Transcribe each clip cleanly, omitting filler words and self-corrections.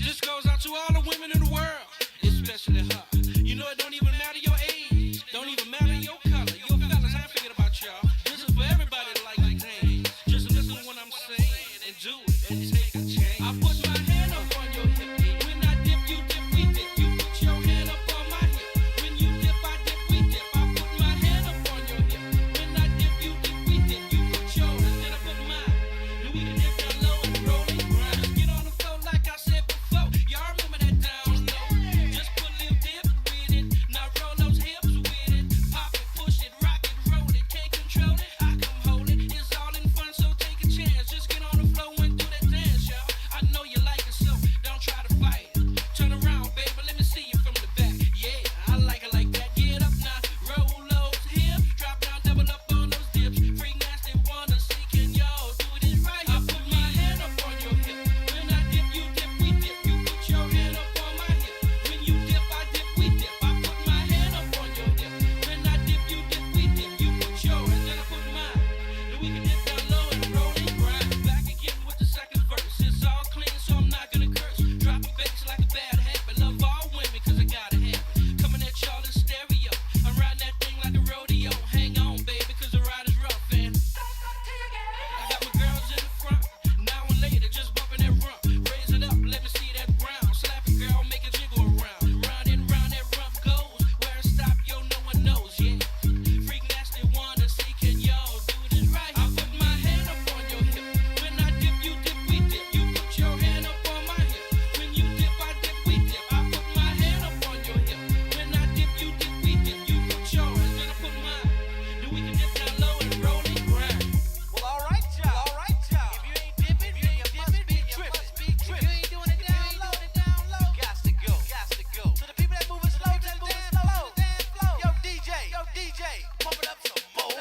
This goes out to all the women in the world, especially her. You know it don't even matter your age, don't even matter your color. Yo, fellas, I ain't forget about y'all. This is for everybody that like to dance. Just listen to what I'm saying and do it and take a chance. I put my hand up on your hip. When I dip, you dip, we dip. You put your hand up on my hip. When you dip, I dip, we dip. I put my hand up on your hip. When I dip, you dip, we dip. You put yours, then I put mine. Then we can dip down low and roll and grind. Just get on the floor like I said before. Y'all remember that down low? Just put a little dip with it. Now roll those hips with it. Pop it, push it, rock it, roll it. Can't control it, I come hold it. It's all in fun, so take a chance. Just get on the floor and do that dance, y'all. I know you like it, so don't try to fight it. Turn around, baby, let me see you from the back. Yeah, I like it like that. Get up now, roll those hips. Drop down, double up on those dips. Freak nasty, wanna see, can y'all do this right? I put my hand up on your hip. When I dip, you dip, we dip. You put your hand up on my hip. When you dip, I dip, we dip. I put my hand up on your hip. When I dip, you dip, we dip. You put yours, then I put mine. Then we can dip down low and roll and grind. Back again with the second verse. It's all clean, so I'm not gonna curse. Drop a bass like a bad habit. Love all women, cause I gotta have it. Coming at y'all in stereo. I'm riding that thing like a rodeo. Hang on, baby, cause the ride is rough, and I got my girls in the front. Now and later, just bumping that rump. Raise it up, let me see that ground. Slap it, girl, make it jiggle around. Round and round that rump goes. Where it stop, yo, no one knows, yeah. Freak nasty, wanna see, can y'all do this right? I put my hand up on your hip. When I dip, you dip, we dip. You put your hand up on my hip. When you dip, I dip, we dip. I put my hand up on your hip. When I dip, you dip, we dip. You put yours, then I put mine. Then we can dip down low and roll and grind. Well, all right, y'all. All right, y'all. If you ain't dipping, you must be tripping. If you ain't doing it down low, gots to go. Gots to go. So the people that moving slow, just moving slow. Yo, DJ, pump it up some more.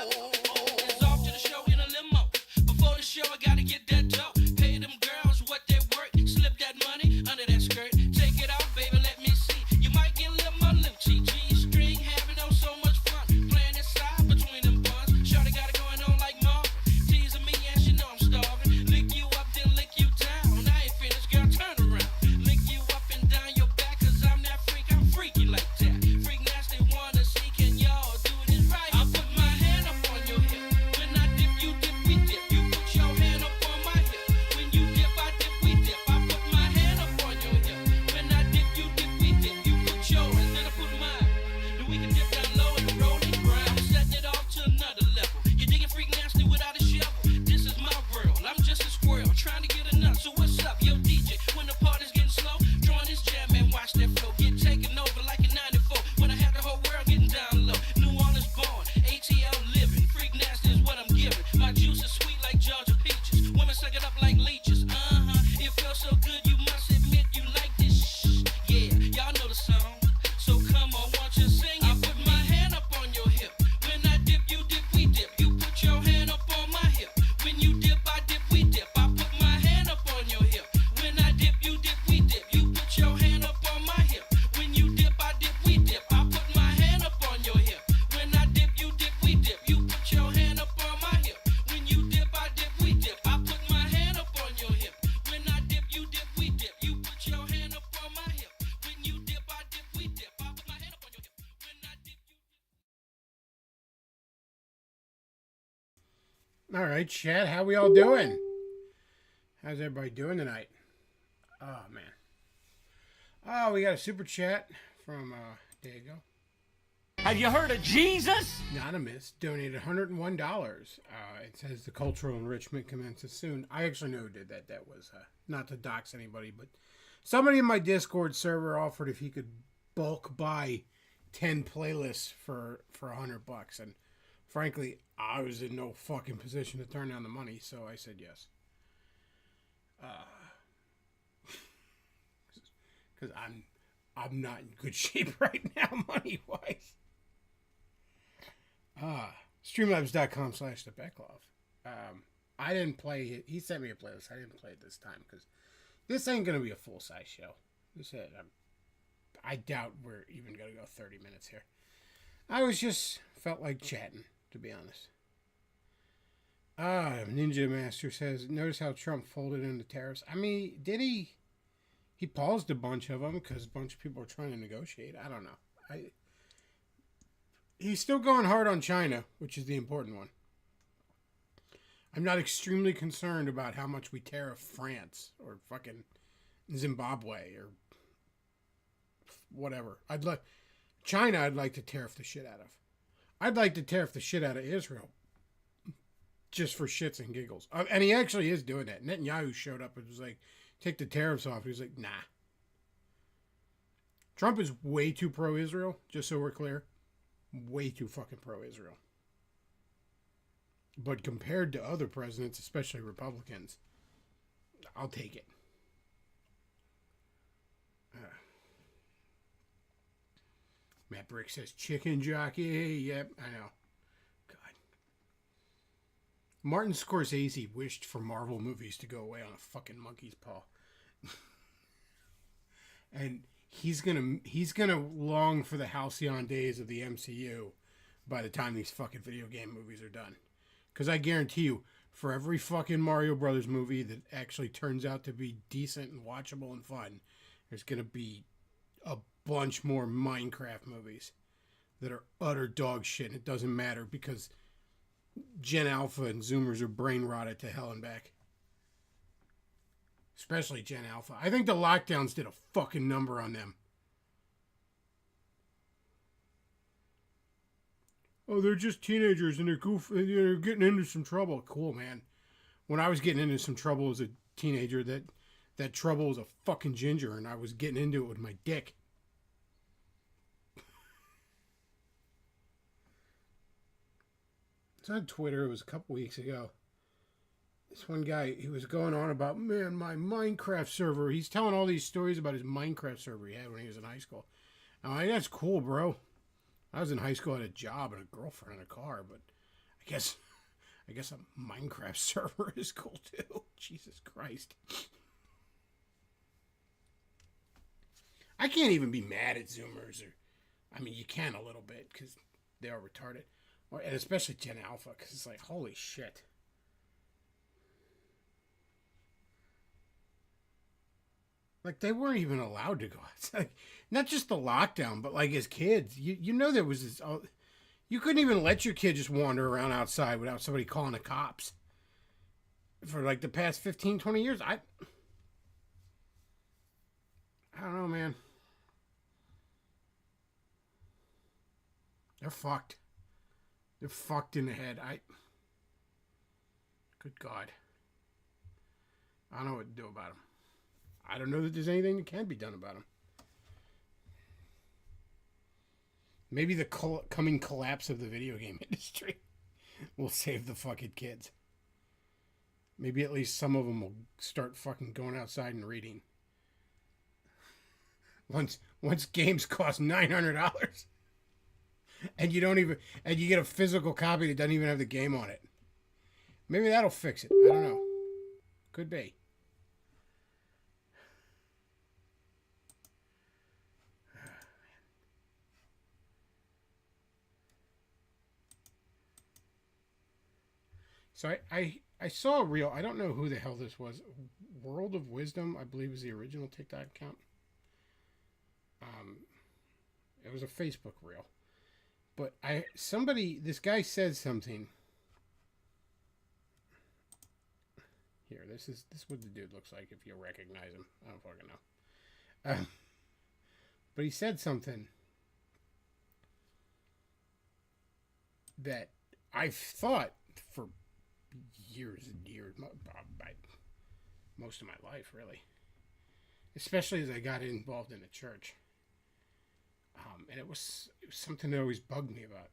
It's off to the show in a limo. Before the show, I gotta get that dough. Pay them girls what they work. Slip that money under that skirt. Take it out, baby, let me see. You might get a little more Lucci. G-string, having on so much fun. Playing this side between them buns. Shorty got it going on like Marvin. Teasing me, and she know I'm starving. Lick you up, then lick you down. I ain't finished, girl, turn around. Lick you up and down your back, cause I'm that freak, I'm freaky like that. Freak nasty, wanna see, can y'all do this right? I put my hand up on your hip. When I dip, you dip, we dip. You put your hand up on my hip. When you dip, I dip, we dip. I put my hand up on your hip. When I dip, you dip, we dip. You put yours, then I put mine. Then we can dip down low and roll and grind. I'm setting it off to another level. You digging freak nasty without a shovel. This is my world. I'm just a squirrel trying to get a nut. So what's up, yo, DJ? When the party's getting slow, join this jam and watch that flow. Get taken over like in '94 when I had the whole world getting down low. New Orleans born, ATL living. Freak nasty is what I'm giving. My juice is sweet like Georgia peaches. Women suck it up like leeches. It feels so good, you must admit you like this. Yeah, y'all know the song. So come on, won't you sing it? I put my hand up on your hip. When I dip, you dip, we dip. You put your hand up on my hip. When you dip, I dip, we dip. I put my hand up on your hip. When I dip, you dip, we dip. You put your hand up on my hip. When you dip, I dip, we dip. I put my hand up on your hip. When I dip, you dip, we dip. You put your hand up on my hip. When you dip, I dip, we dip. I put my hand up on your hip. When I dip, you dip, we dip. You put your hand up on my hip. When you dip, I dip, we dip. I put my hand up on your hip. When I dip, you All right, Chad, how we all doing? How's everybody doing tonight? Oh, man. Oh, we got a super chat from, there you go. Have you heard of Jesus? Anonymous donated $101. It says the cultural enrichment commences soon. I actually know who did that. That was, not to dox anybody, but somebody in my Discord server offered if he could bulk buy 10 playlists for $100. And frankly, I was in no fucking position to turn down the money, so I said yes. Because I'm not in good shape right now, money-wise. Streamlabs.com/thebecklove. I didn't play it. He sent me a playlist. I didn't play it this time because this ain't going to be a full-size show. This is, I doubt we're even going to go 30 minutes here. I was just felt like chatting, to be honest. Ninja Master says, notice how Trump folded into tariffs. I mean, did he? He paused a bunch of them because a bunch of people are trying to negotiate. I don't know. He's still going hard on China, which is the important one. I'm not extremely concerned about how much we tariff France or fucking Zimbabwe or whatever. I'd like to tariff the shit out of. I'd like to tariff the shit out of Israel. Just for shits and giggles. And he actually is doing that. Netanyahu showed up and was like, take the tariffs off. He was like, nah. Trump is way too pro-Israel, just so we're clear. Way too fucking pro-Israel. But compared to other presidents, especially Republicans, I'll take it. Matt Brick says, chicken jockey. Yep, I know. God. Martin Scorsese wished for Marvel movies to go away on a fucking monkey's paw. And he's gonna long for the halcyon days of the MCU by the time these fucking video game movies are done. Because I guarantee you, for every fucking Mario Brothers movie that actually turns out to be decent and watchable and fun, there's going to be a bunch more Minecraft movies that are utter dog shit. And it doesn't matter because Gen Alpha and Zoomers are brain rotted to hell and back. Especially Gen Alpha. I think the lockdowns did a fucking number on them. Oh, they're just teenagers and they're getting into some trouble. Cool, man. When I was getting into some trouble as a teenager, that trouble was a fucking ginger, and I was getting into it with my dick. It's on Twitter. It was a couple weeks ago. This one guy, he was going on about, man, my Minecraft server. He's telling all these stories about his Minecraft server he had when he was in high school. I'm like, that's cool, bro. I was in high school, I had a job and a girlfriend and a car, but I guess a Minecraft server is cool too. Jesus Christ. I can't even be mad at Zoomers. I mean, you can a little bit because they are retarded. And especially Gen Alpha, because it's like, holy shit. Like, they weren't even allowed to go outside. Not just the lockdown, but like as kids. You know there was this... you couldn't even let your kid just wander around outside without somebody calling the cops. For like the past 15, 20 years. I don't know, man. They're fucked. They're fucked in the head. Good God. I don't know what to do about them. I don't know that there's anything that can be done about them. Maybe the coming collapse of the video game industry will save the fucking kids. Maybe at least some of them will start fucking going outside and reading. Once games cost $900 and you get a physical copy that doesn't even have the game on it. Maybe that'll fix it. I don't know. Could be. So I saw a reel. I don't know who the hell this was. World of Wisdom, I believe, was the original TikTok account. It was a Facebook reel. But this guy said something. Here, this is what the dude looks like if you recognize him. I don't fucking know. But he said something that I've thought for years and years, most of my life, really. Especially as I got involved in the church. And it was something that always bugged me about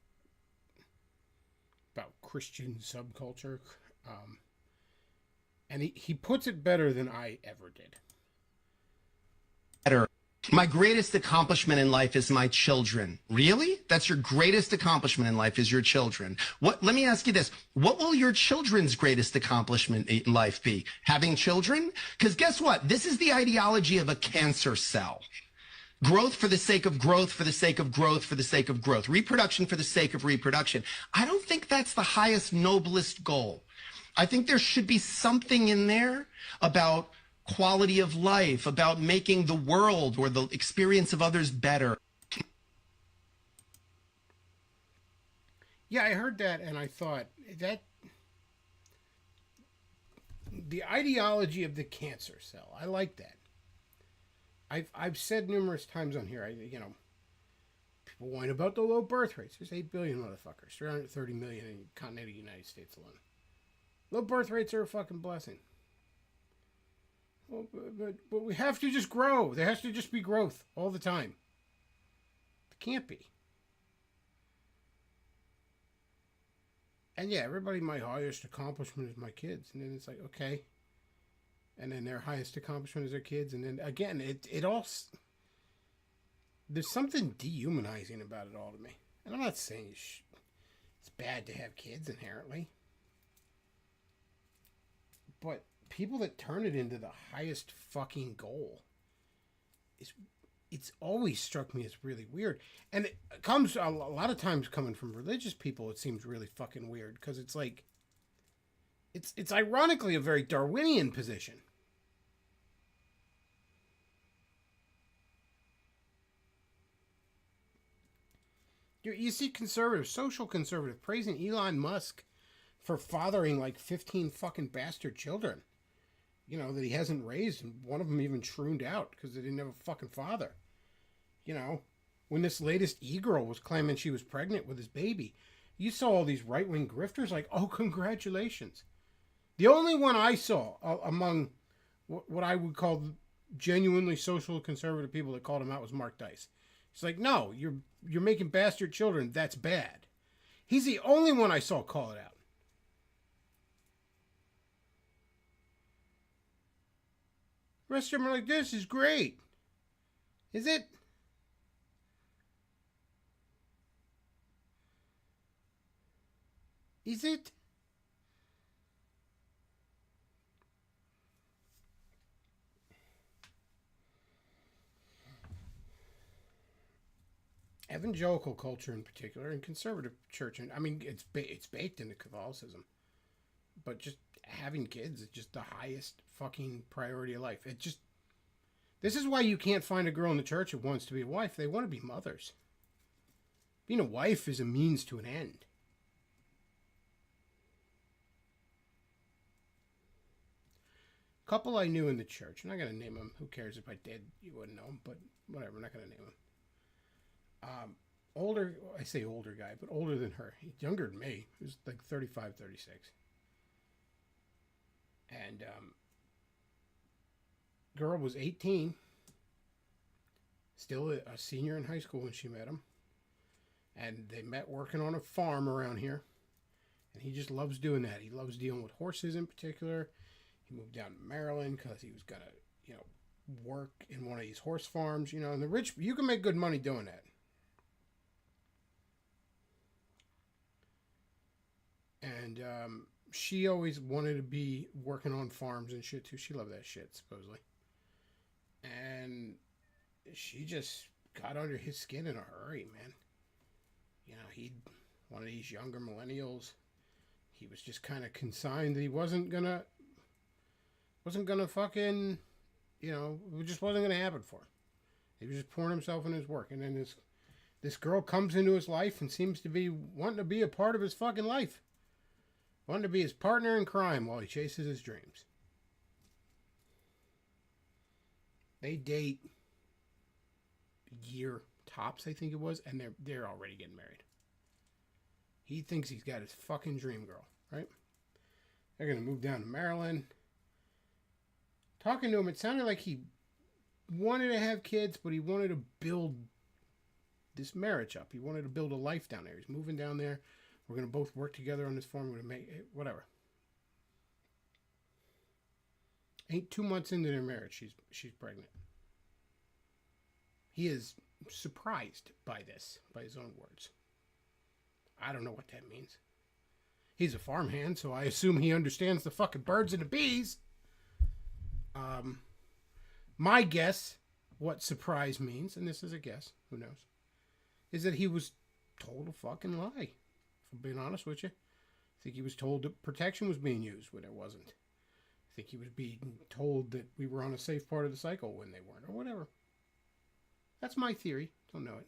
Christian subculture. And he puts it better than I ever did. My greatest accomplishment in life is my children. Really? That's your greatest accomplishment in life is your children. Let me ask you this. What will your children's greatest accomplishment in life be? Having children? Because guess what? This is the ideology of a cancer cell. Growth for the sake of growth, for the sake of growth, for the sake of growth. Reproduction for the sake of reproduction. I don't think that's the highest, noblest goal. I think there should be something in there about quality of life, about making the world or the experience of others better. Yeah, I heard that and I thought that the ideology of the cancer cell. I like that. I've said numerous times on here. People whine about the low birth rates. There's 8 billion motherfuckers, 330 million in the continental United States alone. Low birth rates are a fucking blessing. Well, but we have to just grow. There has to just be growth all the time. It can't be. And yeah, everybody, my highest accomplishment is my kids. And then it's like, okay. And then their highest accomplishment is their kids. And then again, it all... There's something dehumanizing about it all to me. And I'm not saying it's bad to have kids inherently. But people that turn it into the highest fucking goal, it's always struck me as really weird. And it comes a lot of times coming from religious people. It seems really fucking weird because it's like it's ironically a very Darwinian position. You see social conservative praising Elon Musk for fathering like 15 fucking bastard children, that he hasn't raised, and one of them even shrooned out because they didn't have a fucking father. When this latest e-girl was claiming she was pregnant with his baby, you saw all these right-wing grifters like, oh, congratulations. The only one I saw among what I would call genuinely social conservative people that called him out was Mark Dice. It's like, no, you're making bastard children. That's bad. He's the only one I saw call it out. The rest of them are like, this is great. Is it? Is it? Evangelical culture in particular, and conservative church, and I mean, it's baked into Catholicism, but just having kids is just the highest fucking priority of life. This is why you can't find a girl in the church who wants to be a wife. They want to be mothers. Being a wife is a means to an end. A couple I knew in the church, I'm not going to name them. Who cares? If I did, you wouldn't know them, but whatever, I'm not going to name them. I say older guy, but older than her. He's younger than me. He was like 35, 36. And girl was 18. Still a senior in high school when she met him. And they met working on a farm around here. And he just loves doing that. He loves dealing with horses in particular. He moved down to Maryland because he was going to, work in one of these horse farms. And the rich, you can make good money doing that. And she always wanted to be working on farms and shit too. She loved that shit, supposedly. And she just got under his skin in a hurry, man. He'd one of these younger millennials. He was just kind of consigned that he wasn't gonna fucking, it just wasn't gonna happen for him. He was just pouring himself in his work. And then this girl comes into his life and seems to be wanting to be a part of his fucking life. Wanting to be his partner in crime while he chases his dreams. They date a year tops, I think it was, and they're already getting married. He thinks he's got his fucking dream girl, right? They're gonna move down to Maryland. Talking to him, it sounded like he wanted to have kids, but he wanted to build this marriage up. He wanted to build a life down there. He's moving down there. We're going to both work together on this farm. We're going to make it, whatever. Ain't 2 months into their marriage, she's pregnant. He is surprised by this, by his own words. I don't know what that means. He's a farmhand, so I assume he understands the fucking birds and the bees. My guess, what surprise means, and this is a guess, who knows, is that he was told a fucking lie. If I'm being honest with you, I think he was told that protection was being used when it wasn't. I think he was being told that we were on a safe part of the cycle when they weren't, or whatever. That's my theory. Don't know it.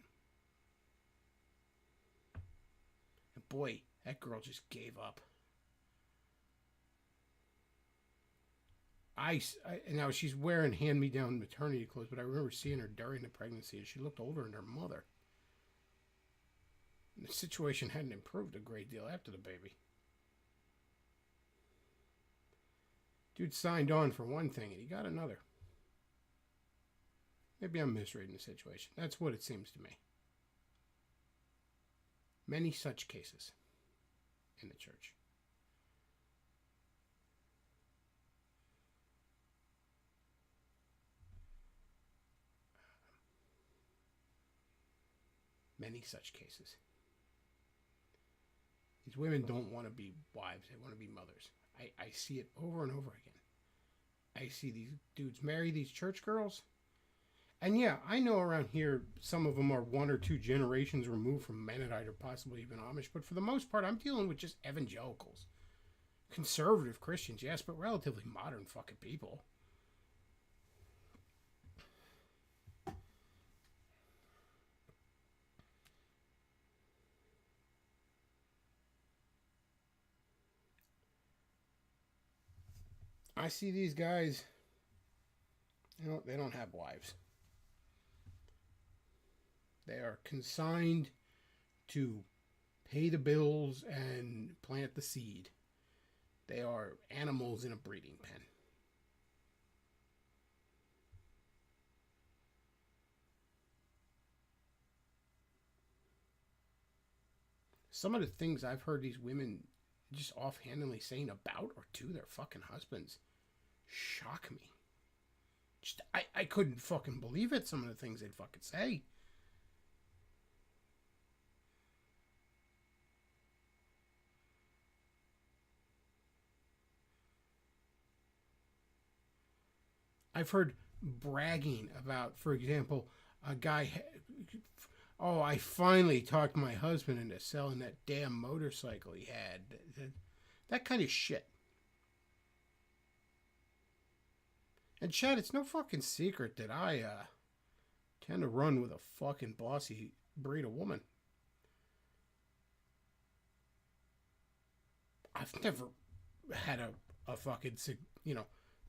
And boy, that girl just gave up. Now she's wearing hand-me-down maternity clothes, but I remember seeing her during the pregnancy, and she looked older than her mother. And the situation hadn't improved a great deal after the baby. Dude signed on for one thing, and he got another. Maybe I'm misreading the situation. That's what it seems to me. Many such cases in the church. Many such cases. These women don't want to be wives. They want to be mothers. I see it over and over again. I see these dudes marry these church girls. And yeah, I know around here some of them are 1 or 2 generations removed from Mennonite or possibly even Amish. But for the most part, I'm dealing with just evangelicals. Conservative Christians, yes, but relatively modern fucking people. I see these guys, they don't have wives. They are consigned to pay the bills and plant the seed. They are animals in a breeding pen. Some of the things I've heard these women just offhandedly saying about or to their fucking husbands shock me. Just, I couldn't fucking believe it, some of the things they'd fucking say. I've heard bragging about, for example, a guy, oh, I finally talked my husband into selling that damn motorcycle he had. That kind of shit. And Chad, it's no fucking secret that I tend to run with a fucking bossy breed of woman. I've never had a fucking,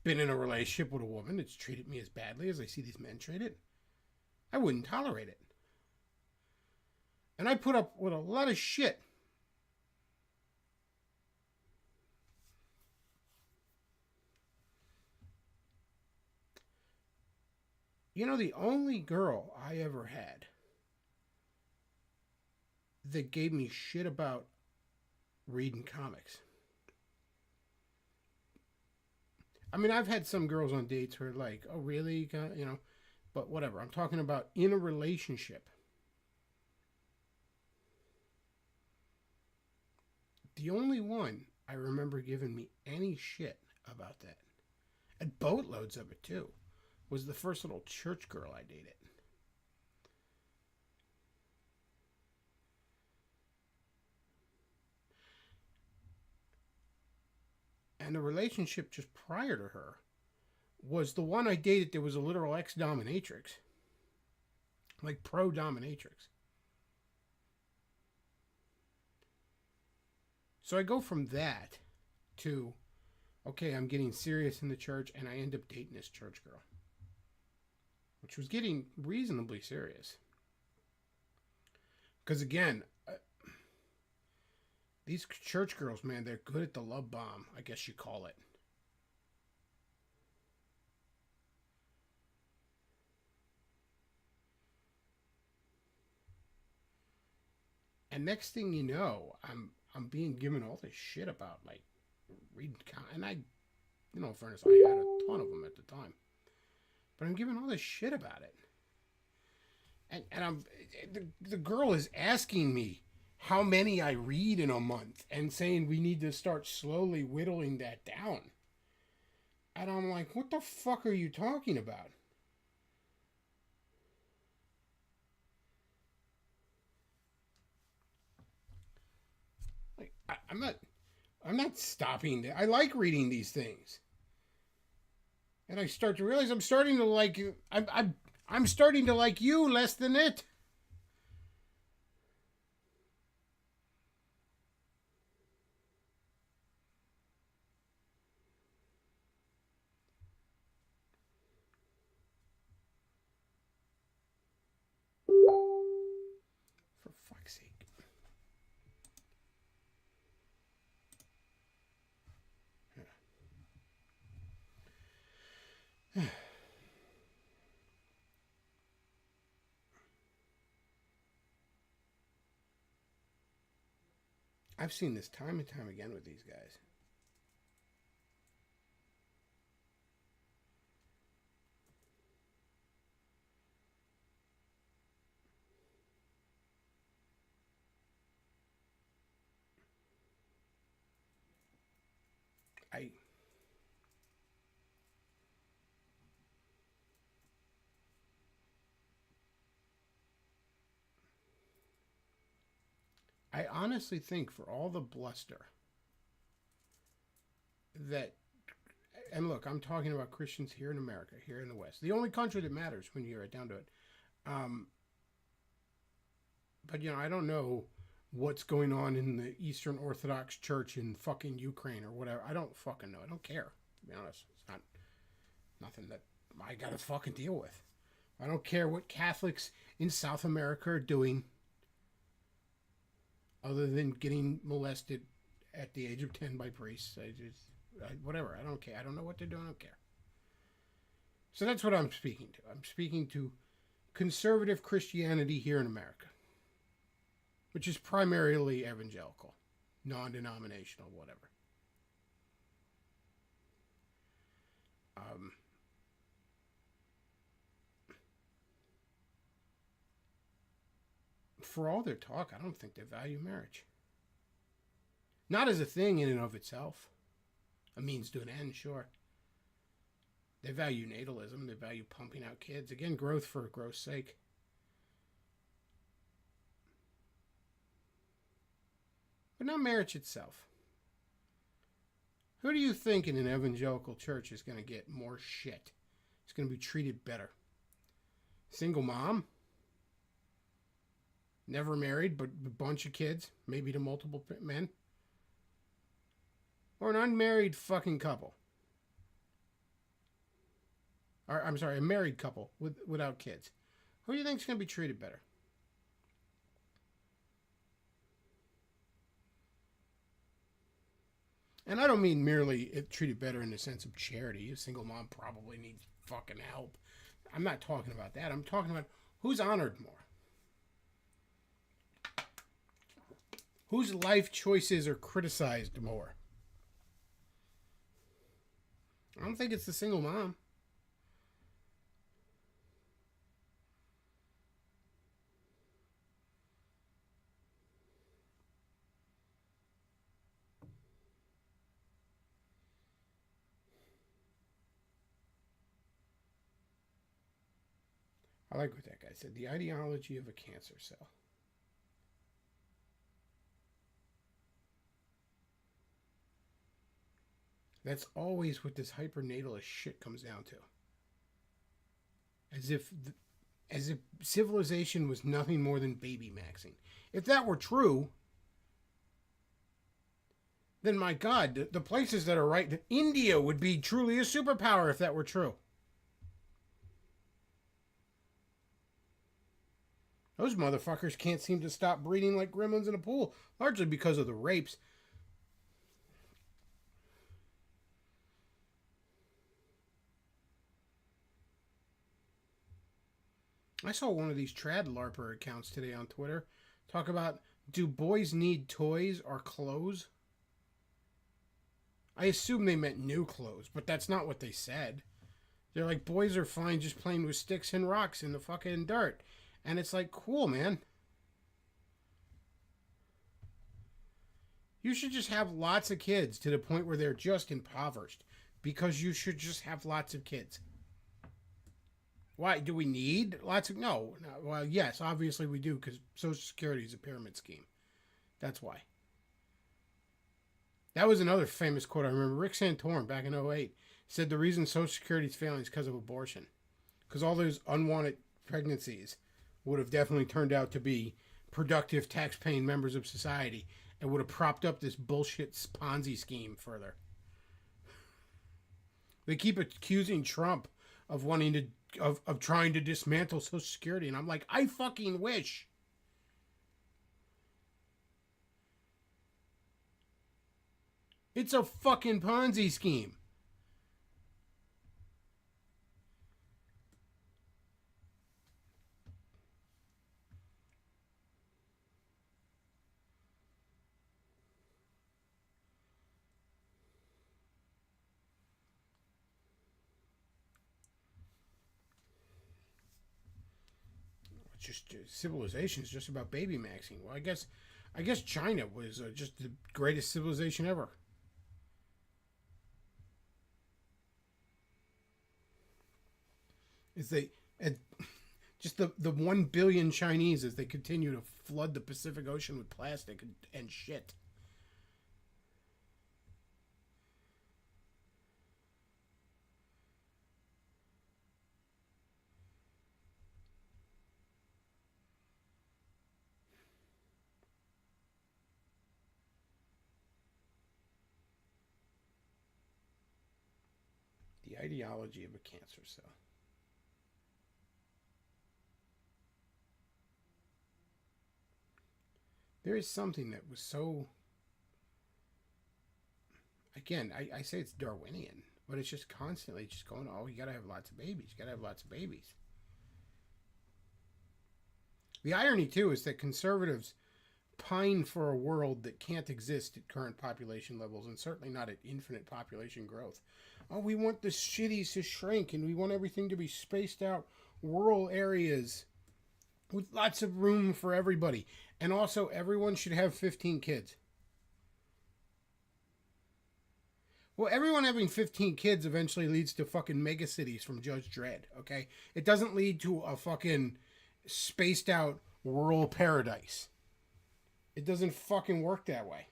been in a relationship with a woman that's treated me as badly as I see these men treat it. I wouldn't tolerate it. And I put up with a lot of shit. The only girl I ever had that gave me shit about reading comics. I mean, I've had some girls on dates who are like, oh, really? But whatever. I'm talking about in a relationship. The only one I remember giving me any shit about that, and boatloads of it too, was the first little church girl I dated. And the relationship just prior to her was the one I dated that was a literal ex-dominatrix. Like pro-dominatrix. So I go from that to, okay, I'm getting serious in the church, and I end up dating this church girl. Which was getting reasonably serious. Because again, these church girls, man, they're good at the love bomb, I guess you call it. And next thing you know, I'm being given all this shit about, like, reading, and in fairness, I had a ton of them at the time. But I'm given all this shit about it. And the girl is asking me how many I read in a month and saying we need to start slowly whittling that down. And I'm like, what the fuck are you talking about? Like, I'm not stopping. I like reading these things. And I start to realize I'm starting to like you. I'm starting to like you less than it. For fuck's sake. I've seen this time and time again with these guys. I honestly think for all the bluster that, and look, I'm talking about Christians here in America, here in the West, the only country that matters when you get right down to it. But I don't know what's going on in the Eastern Orthodox Church in fucking Ukraine or whatever. I don't fucking know. I don't care. To be honest, it's not nothing that I gotta fucking deal with. I don't care what Catholics in South America are doing, other than getting molested at the age of 10 by priests. Whatever. I don't care. I don't know what they're doing. I don't care. So that's what I'm speaking to. I'm speaking to conservative Christianity here in America, which is primarily evangelical, non-denominational, whatever. For all their talk, I don't think they value marriage. Not as a thing in and of itself. A means to an end, sure. They value natalism. They value pumping out kids. Again, growth for growth's sake. But not marriage itself. Who do you think in an evangelical church is going to get more shit? It's going to be treated better. Single mom? Never married, but a bunch of kids, maybe to multiple men? Or an unmarried fucking couple? Or, I'm sorry, a married couple without kids. Who do you think is going to be treated better? And I don't mean merely treated better in the sense of charity. A single mom probably needs fucking help. I'm not talking about that. I'm talking about who's honored more. Whose life choices are criticized more? I don't think it's the single mom. I like what that guy said. The ideology of a cancer cell. That's always what this hypernatalist shit comes down to. As if civilization was nothing more than baby maxing. If that were true, then my God, the places that are right, India would be truly a superpower if that were true. Those motherfuckers can't seem to stop breeding like gremlins in a pool, largely because of the rapes. I saw one of these trad LARPer accounts today on Twitter talk about, do boys need toys or clothes? I assume they meant new clothes, but that's not what they said. They're like, boys are fine just playing with sticks and rocks in the fucking dirt. And it's like, cool, man. You should just have lots of kids to the point where they're just impoverished. Because you should just have lots of kids. Why? Do we need lots of... No. Well, yes, obviously we do, because Social Security is a pyramid scheme. That's why. That was another famous quote I remember. Rick Santorum, back in '08, said the reason Social Security is failing is because of abortion. Because all those unwanted pregnancies would have definitely turned out to be productive tax-paying members of society and would have propped up this bullshit Ponzi scheme further. They keep accusing Trump of wanting to of trying to dismantle Social Security, and I'm like, I fucking wish. It's a fucking Ponzi scheme. Just civilization is just about baby maxing. Well, I guess China was just the greatest civilization ever. Is they just the 1 billion Chinese as they continue to flood the Pacific Ocean with plastic and shit. The ideology of a cancer cell. There is something that was so... Again, I say it's Darwinian, but it's just constantly just going, oh, you gotta have lots of babies. You gotta have lots of babies. The irony, too, is that conservatives pine for a world that can't exist at current population levels, and certainly not at infinite population growth. Oh, we want the cities to shrink, and we want everything to be spaced out, rural areas with lots of room for everybody. And also, everyone should have 15 kids. Well, everyone having 15 kids eventually leads to fucking megacities from Judge Dredd, okay? It doesn't lead to a fucking spaced out rural paradise. It doesn't fucking work that way.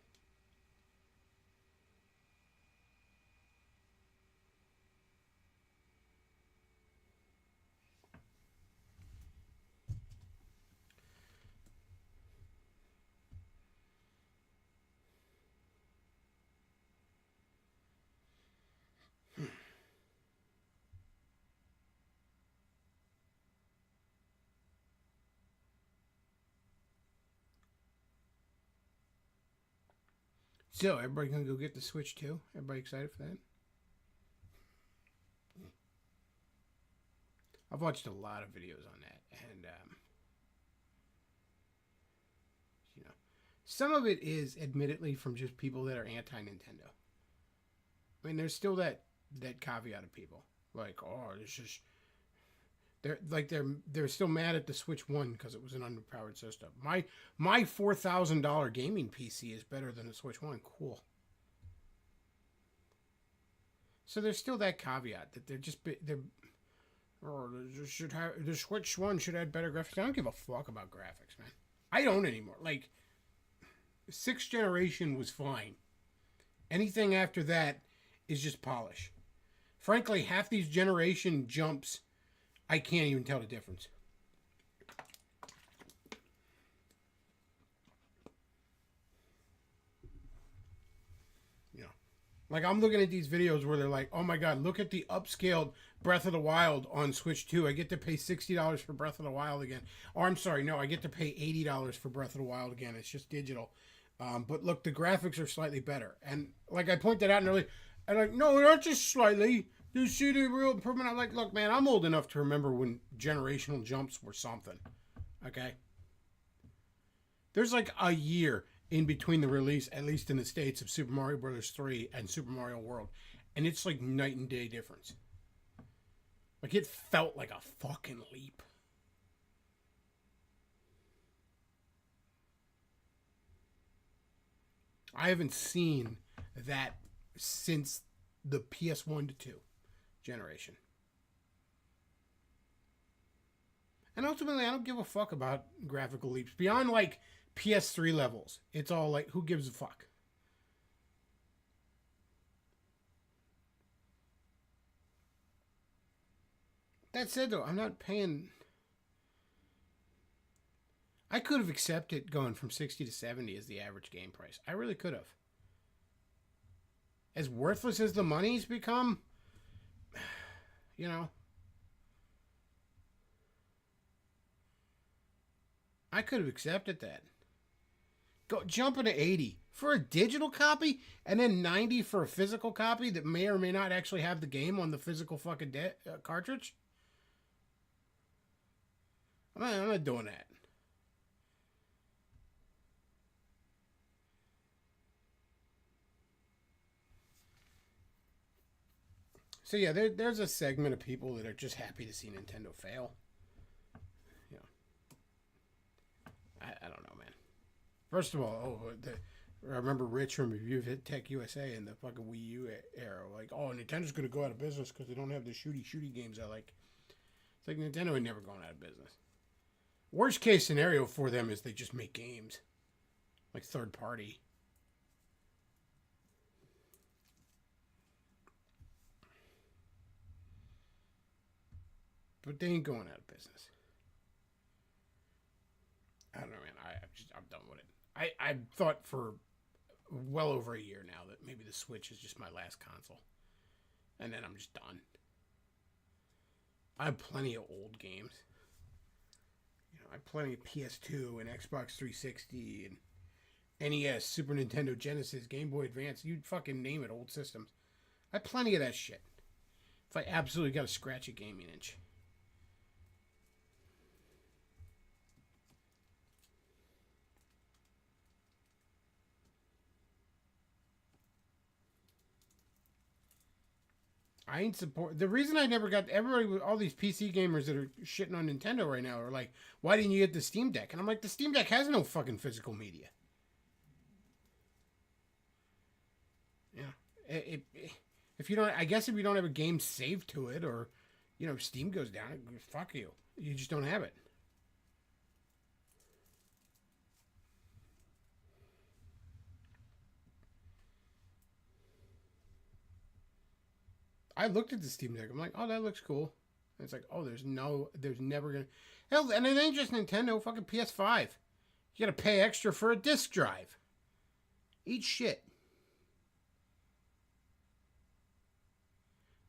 So, everybody gonna go get the Switch too? Everybody excited for that? I've watched a lot of videos on that, and you know, some of it is admittedly from just people that are anti-Nintendo. I mean, there's still that caveat of people like, oh, it's just they're still mad at the Switch 1 because it was an underpowered system. My $4,000 gaming PC is better than the Switch 1. Cool. So there's still that caveat that the Switch 1 should have better graphics. I don't give a fuck about graphics, man. I don't anymore. Like, 6th generation was fine. Anything after that is just polish. Frankly, half these generation jumps, I can't even tell the difference. You know, like I'm looking at these videos where they're like, oh my God, look at the upscaled Breath of the Wild on Switch 2. I get to pay $60 for Breath of the Wild again. Or I'm sorry, no, I get to pay $80 for Breath of the Wild again. It's just digital. But look, the graphics are slightly better. And like I pointed out earlier, and like, no, not just slightly. You see the real improvement? I'm like, look, man, I'm old enough to remember when generational jumps were something. Okay? There's like a year in between the release, at least in the States, of Super Mario Bros. 3 and Super Mario World. And it's like night and day difference. Like, it felt like a fucking leap. I haven't seen that since the PS1 to 2 generation. And ultimately, I don't give a fuck about graphical leaps. Beyond, like, PS3 levels, it's all like, who gives a fuck? That said, though, I'm not paying. I could have accepted going from 60 to 70 as the average game price. I really could have. As worthless as the money's become, you know, I could have accepted that. Go jumping to 80 for a digital copy, and then 90 for a physical copy that may or may not actually have the game on the physical fucking cartridge. I'm not doing that. So yeah, there's a segment of people that are just happy to see Nintendo fail. You know, I don't know, man. First of all, I remember Rich from Review of Tech USA in the fucking Wii U era, like, oh, Nintendo's gonna go out of business because they don't have the shooty games I like. It's like Nintendo ain't never going out of business. Worst case scenario for them is they just make games, like third party. But they ain't going out of business. I don't know, man. I'm done with it. I thought for well over a year now that maybe the Switch is just my last console. And then I'm just done. I have plenty of old games. You know, I have plenty of PS2 and Xbox 360 and NES, Super Nintendo, Genesis, Game Boy Advance. You'd fucking name it, old systems. I have plenty of that shit. If I absolutely got to scratch a gaming itch. I ain't support. The reason I never got everybody, all these PC gamers that are shitting on Nintendo right now are like, why didn't you get the Steam Deck? And I'm like, the Steam Deck has no fucking physical media. Yeah. If you don't, I guess if you don't have a game saved to it, or, you know, Steam goes down, fuck you. You just don't have it. I looked at the Steam Deck. I'm like, oh, that looks cool. And it's like, oh, there's never gonna. Hell, and it ain't just Nintendo. Fucking PS5. You gotta pay extra for a disc drive. Eat shit.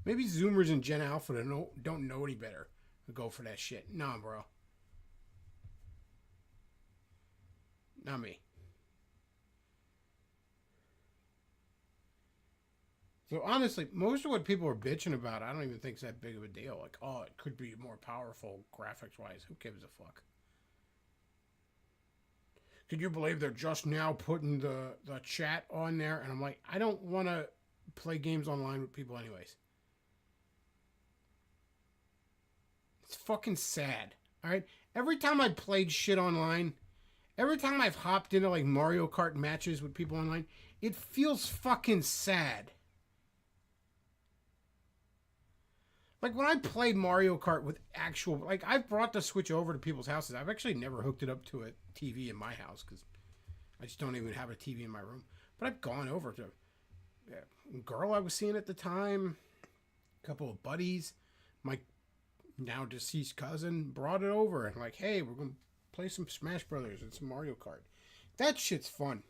Maybe Zoomers and Gen Alpha don't know any better. Go for that shit. Nah, bro. Not me. So honestly, most of what people are bitching about, I don't even think is that big of a deal. Like, oh, it could be more powerful graphics-wise. Who gives a fuck? Could you believe they're just now putting the chat on there? And I'm like, I don't want to play games online with people anyways. It's fucking sad. All right? Every time I played shit online, every time I've hopped into like Mario Kart matches with people online, it feels fucking sad. Like, when I played Mario Kart with actual... Like, I've brought the Switch over to people's houses. I've actually never hooked it up to a TV in my house, because I just don't even have a TV in my room. But I've gone over to a girl I was seeing at the time, a couple of buddies, my now deceased cousin brought it over, and like, hey, we're going to play some Smash Brothers and some Mario Kart. That shit's fun.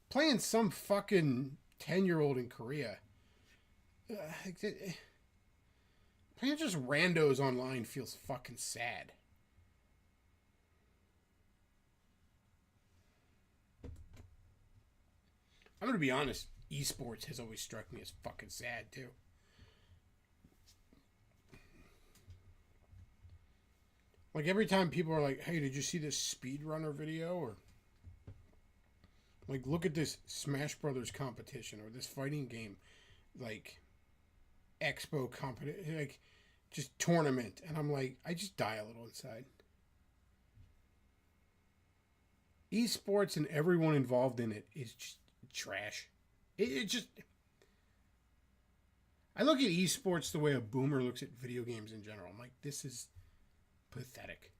Playing some fucking 10-year-old in Korea... playing just randos online feels fucking sad. I'm gonna be honest, esports has always struck me as fucking sad too. Like, every time people are like, hey, did you see this speedrunner video? Or like, look at this Smash Brothers competition, or this fighting game, like expo competition, like just tournament, and I'm like, I just die a little inside. Esports and everyone involved in it is just trash. It just, I look at esports the way a boomer looks at video games in general. I'm like, this is pathetic.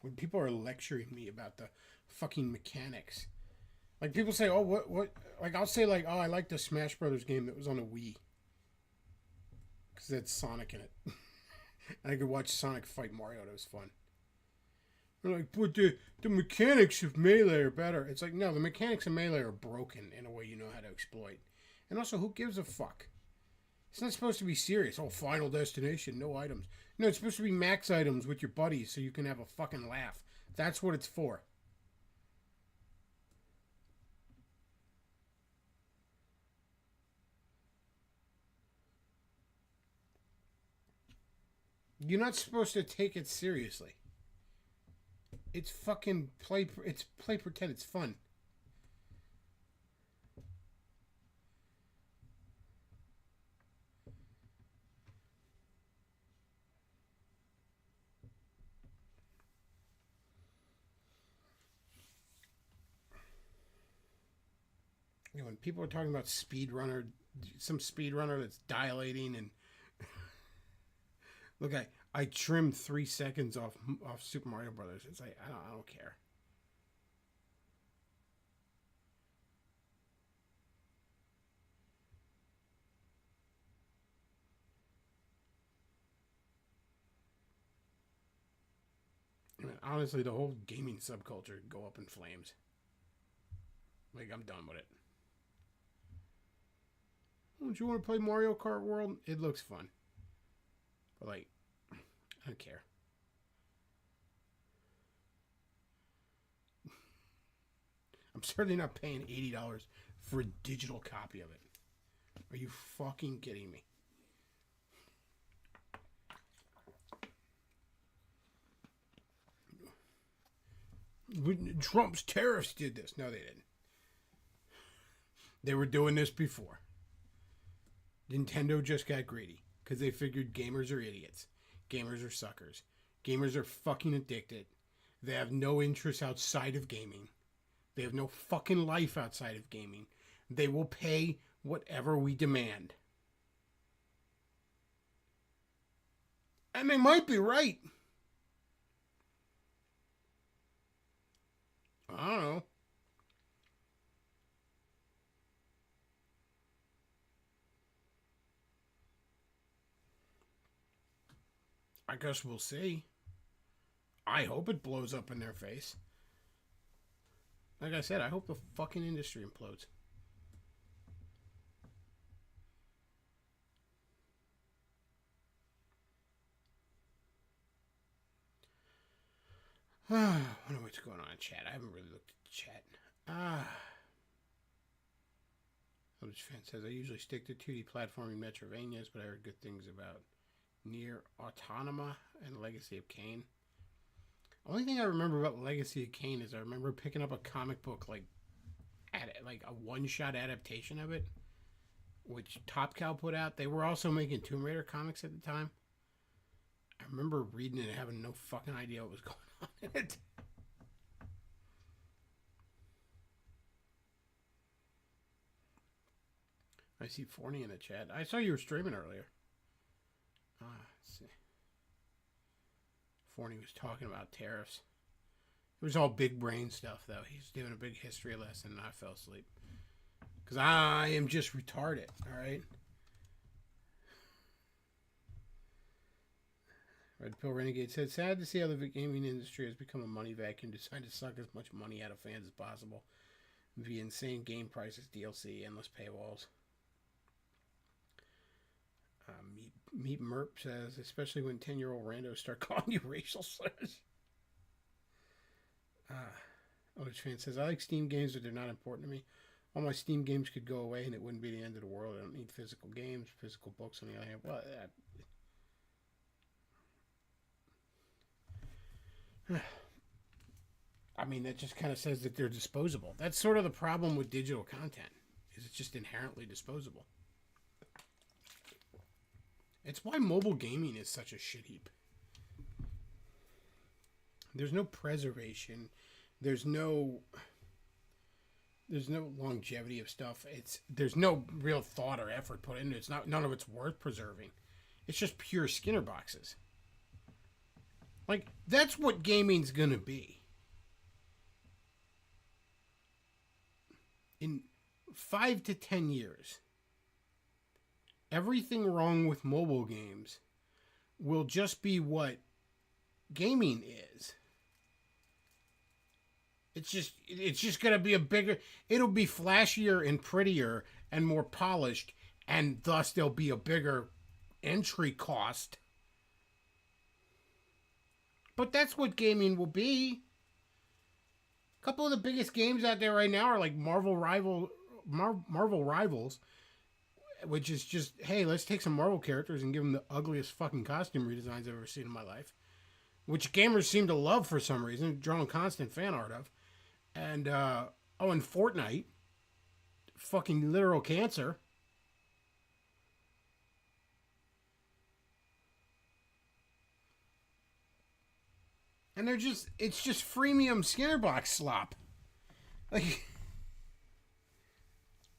when people are lecturing me about the fucking mechanics. Like, people say, oh, what? Like, I'll say, like, oh, I like the Smash Brothers game that was on a Wii. Because it had Sonic in it. And I could watch Sonic fight Mario. That was fun. They're like, but the mechanics of Melee are better. It's like, no, the mechanics of Melee are broken in a way you know how to exploit. And also, who gives a fuck? It's not supposed to be serious. Oh, final destination, no items. No, it's supposed to be max items with your buddies so you can have a fucking laugh. That's what it's for. You're not supposed to take it seriously. It's fucking play. It's play pretend. It's fun. You know, when people are talking about speedrunner, some speedrunner that's dilating and look, I trimmed 3 seconds off Super Mario Brothers. It's like I don't care. I mean, honestly, the whole gaming subculture could go up in flames. Like, I'm done with it. Don't you want to play Mario Kart World? It looks fun. But, like, I don't care. I'm certainly not paying $80 for a digital copy of it. Are you fucking kidding me? Trump's tariffs did this. No, they didn't. They were doing this before. Nintendo just got greedy because they figured gamers are idiots. Gamers are suckers. Gamers are fucking addicted. They have no interest outside of gaming. They have no fucking life outside of gaming. They will pay whatever we demand. And they might be right. I don't know. I guess we'll see. I hope it blows up in their face. Like I said, I hope the fucking industry implodes. I wonder what's going on in chat. I haven't really looked at the chat. Eldritch Fan says, I usually stick to 2D platforming Metrovanias, but I heard good things about Nier Autonoma and Legacy of Kain. Only thing I remember about Legacy of Kain is I remember picking up a comic book, like a one-shot adaptation of it, which Top Cow put out. They were also making Tomb Raider comics at the time. I remember reading it and having no fucking idea what was going on in it. I see Forney in the chat. I saw you were streaming earlier. Let's see. Forney was talking about tariffs. It was all big brain stuff, though. He's doing a big history lesson, and I fell asleep. Because I am just retarded, all right? Red Pill Renegade said, sad to see how the gaming industry has become a money vacuum, designed to suck as much money out of fans as possible via insane game prices, DLC, endless paywalls. Meat Merp says, especially when 10-year-old randos start calling you racial slurs. Eldritch Fan says, I like Steam games, but they're not important to me. All my Steam games could go away and it wouldn't be the end of the world. I don't need physical games, physical books on the other hand. Well, I mean, that just kind of says that they're disposable. That's sort of the problem with digital content, is it's just inherently disposable. It's why mobile gaming is such a shit heap. There's no preservation. There's no longevity of stuff. There's no real thought or effort put into it. None of it's worth preserving. It's just pure Skinner boxes. Like, that's what gaming's gonna be. In 5 to 10 years, everything wrong with mobile games will just be what gaming is. It's just gonna be a bigger. It'll be flashier and prettier and more polished, and thus there'll be a bigger entry cost. But that's what gaming will be. A couple of the biggest games out there right now are like Marvel Rivals, which is just, hey, let's take some Marvel characters and give them the ugliest fucking costume redesigns I've ever seen in my life, which gamers seem to love for some reason, drawing constant fan art of. And, and Fortnite, fucking literal cancer. And it's just freemium Skinnerbox slop. Like,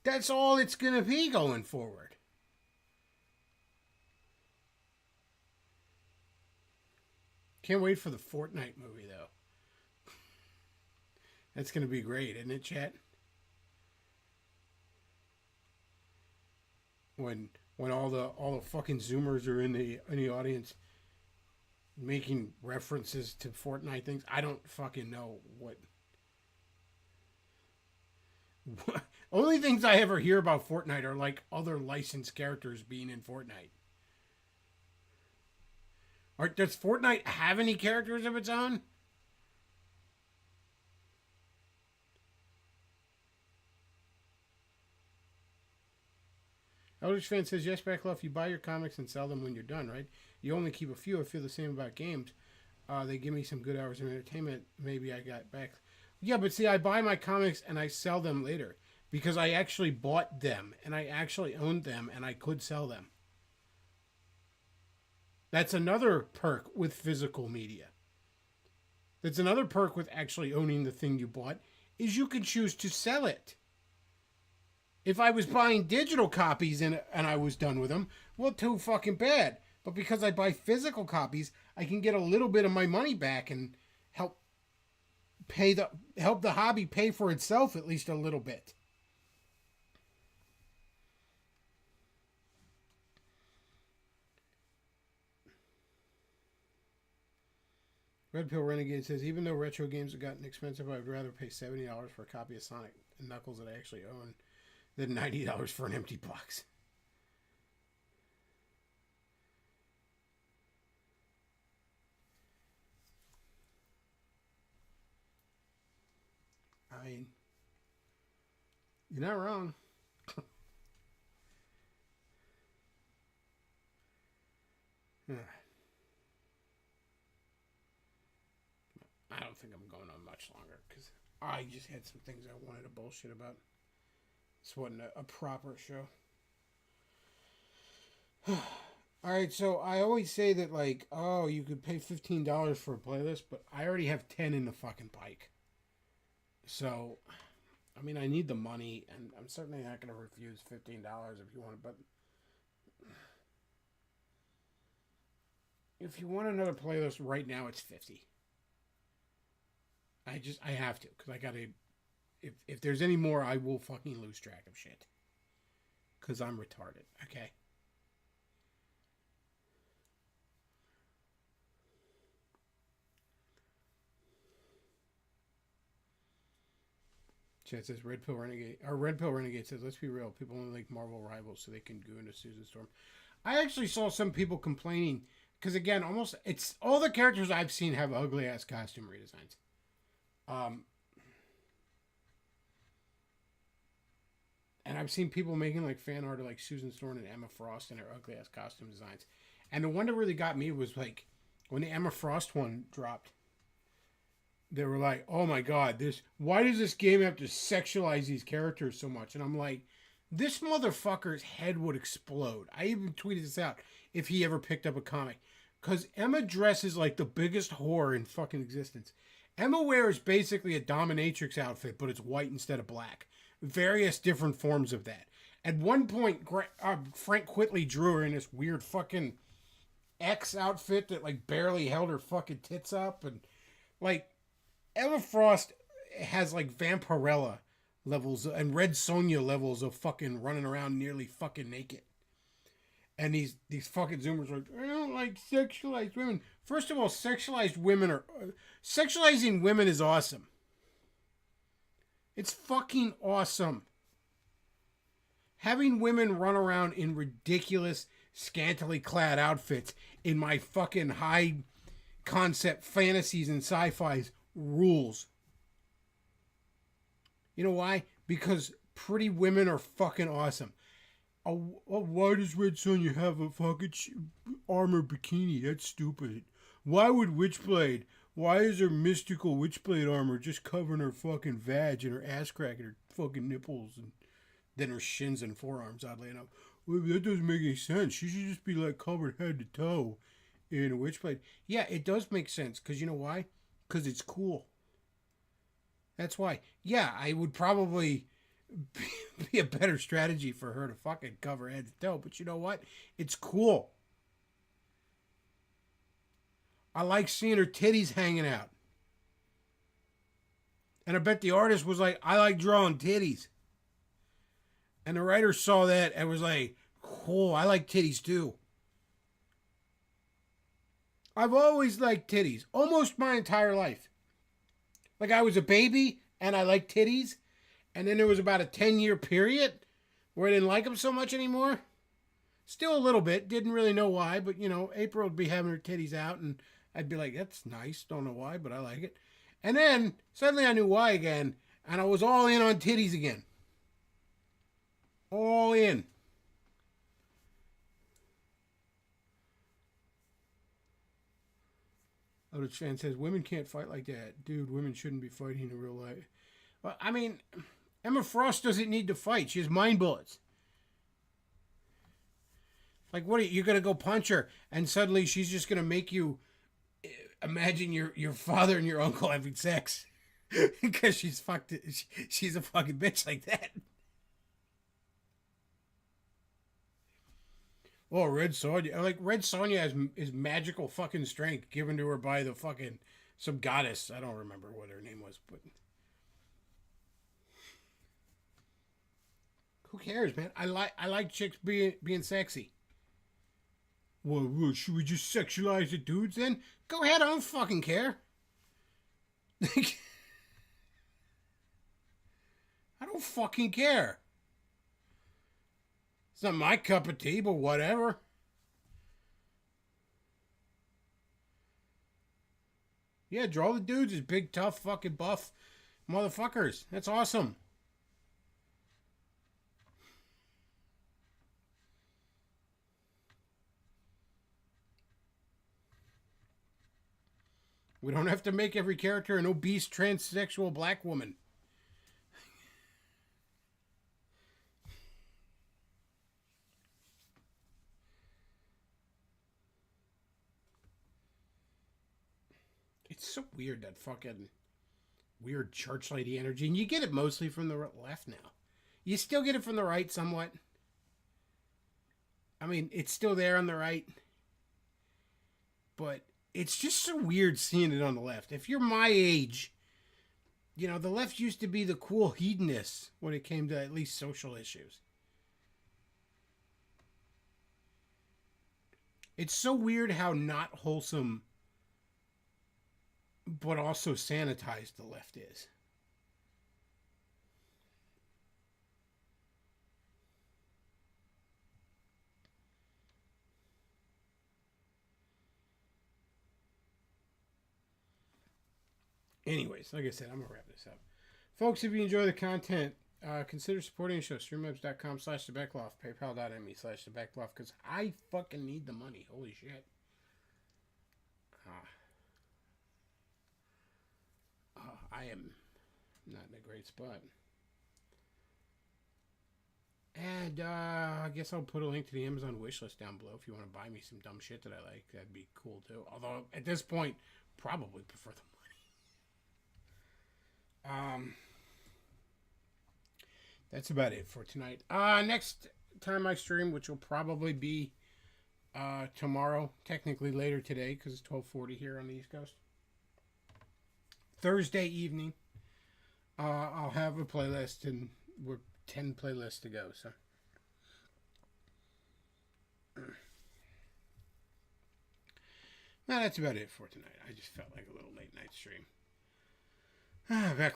that's all it's gonna be going forward. Can't wait for the Fortnite movie, though. That's gonna be great, isn't it, chat? When all the fucking Zoomers are in the audience making references to Fortnite things, I don't fucking know what. Only things I ever hear about Fortnite are like other licensed characters being in Fortnite. Or does Fortnite have any characters of its own? Eldritch Fan says, yes, Backluff, you buy your comics and sell them when you're done, right? You only keep a few. I feel the same about games. They give me some good hours of entertainment. Maybe I got back. Yeah, but see, I buy my comics and I sell them later because I actually bought them and I actually owned them and I could sell them. That's another perk with physical media. That's another perk with actually owning the thing you bought is you can choose to sell it. If I was buying digital copies and I was done with them, well, too fucking bad. But because I buy physical copies, I can get a little bit of my money back and help the hobby pay for itself at least a little bit. Red Pill Renegade says, even though retro games have gotten expensive, I would rather pay $70 for a copy of Sonic and Knuckles that I actually own than $90 for an empty box. I mean, you're not wrong. I don't think I'm going on much longer because I just had some things I wanted to bullshit about. This wasn't a proper show. Alright, so I always say that, like, oh, you could pay $15 for a playlist, but I already have 10 in the fucking pike. So, I mean, I need the money, and I'm certainly not going to refuse $15 if you want it, but if you want another playlist right now, it's $50. I have to, because I gotta, if there's any more, I will fucking lose track of shit. Because I'm retarded, okay? Chat says Red Pill Renegade says, let's be real, people only like Marvel Rivals so they can go into Susan Storm. I actually saw some people complaining, because again, it's all the characters I've seen have ugly ass costume redesigns. And I've seen people making like fan art of like Susan Storm and Emma Frost and her ugly ass costume designs. And the one that really got me was like when the Emma Frost one dropped. They were like, "Oh my god, why does this game have to sexualize these characters so much?" And I'm like, this motherfucker's head would explode. I even tweeted this out if he ever picked up a comic. Because Emma dresses like the biggest whore in fucking existence. Emma wears basically a dominatrix outfit, but it's white instead of black. Various different forms of that. At one point, Frank Quitely drew her in this weird fucking X outfit that like barely held her fucking tits up, and like Emma Frost has like Vampirella levels and Red Sonja levels of fucking running around nearly fucking naked. And these fucking Zoomers are like, I don't like sexualized women. First of all, sexualizing women is awesome. It's fucking awesome. Having women run around in ridiculous, scantily clad outfits in my fucking high concept fantasies and sci-fis rules. You know why? Because pretty women are fucking awesome. Why does Red Sonja have a fucking armor bikini? That's stupid. Why would Witchblade? Why is her mystical Witchblade armor just covering her fucking vag and her ass crack and her fucking nipples and then her shins and forearms, oddly enough? Well, that doesn't make any sense. She should just be like covered head to toe in a Witchblade. Yeah, it does make sense. Because you know why? Because it's cool. That's why. Yeah, I would probably be a better strategy for her to fucking cover head to toe. But you know what? It's cool. I like seeing her titties hanging out. And I bet the artist was like, I like drawing titties. And the writer saw that and was like, cool, I like titties too. I've always liked titties. Almost my entire life. Like I was a baby and I liked titties. And then there was about a 10-year period where I didn't like them so much anymore. Still a little bit. Didn't really know why. But, you know, April would be having her titties out. And I'd be like, that's nice. Don't know why, but I like it. And then suddenly I knew why again. And I was all in on titties again. All in. Other fan says, women can't fight like that. Dude, women shouldn't be fighting in real life. Well, I mean, Emma Frost doesn't need to fight. She has mind bullets. Like, what are you going to go punch her and suddenly she's just going to make you imagine your father and your uncle having sex because she's a fucking bitch like that. Oh, Red Sonja. Like, Red Sonja has is magical fucking strength given to her by the fucking some goddess. I don't remember what her name was, but who cares, man? I like chicks being sexy. Well, should we just sexualize the dudes then? Go ahead, I don't fucking care. I don't fucking care. It's not my cup of tea, but whatever. Yeah, draw the dudes as big, tough, fucking buff motherfuckers. That's awesome. We don't have to make every character an obese transsexual black woman. It's so weird, that fucking weird church lady energy. And you get it mostly from the left now. You still get it from the right somewhat. I mean, it's still there on the right. But it's just so weird seeing it on the left. If you're my age, you know, the left used to be the cool hedonists when it came to at least social issues. It's so weird how not wholesome but also sanitized the left is. Anyways, like I said, I'm going to wrap this up. Folks, if you enjoy the content, consider supporting the show. Streamlabs.com/thebecloff, paypal.me/thebecloff, because I fucking need the money. Holy shit. I am not in a great spot. And I guess I'll put a link to the Amazon wishlist down below if you want to buy me some dumb shit that I like. That'd be cool too. Although at this point, probably prefer the money. That's about it for tonight. Next time I stream, which will probably be tomorrow, technically later today, because it's 12:40 here on the East Coast. Thursday evening, I'll have a playlist, and we're 10 playlists to go. So, now that's about it for tonight. I just felt like a little late night stream. Back